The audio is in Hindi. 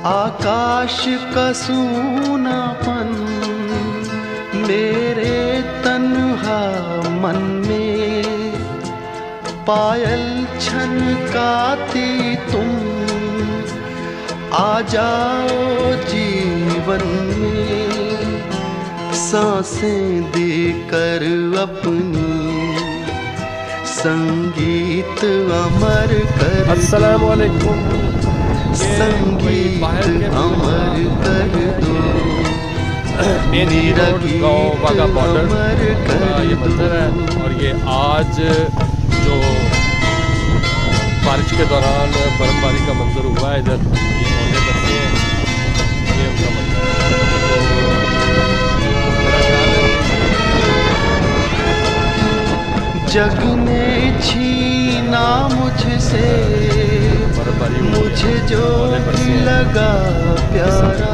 आकाश का सूनापन मेरे तन्हा मन में, पायल छनकाती तुम आ जाओ जीवन में, सांसें देकर अपनी संगीत अमर कर। अस्सलाम वालेकुम। संगीत अमर कर दो मेरा गीत वाघा बॉर्डर अमर कर ये मंजर है। और ये आज जो बारिश के दौरान बर्फबारी का मंजर हुआ है, इधर ये ओले बरसे हैं, ये उनका मंजर है। जग ने छीना मुझसे मुझे जो लगा प्यारा,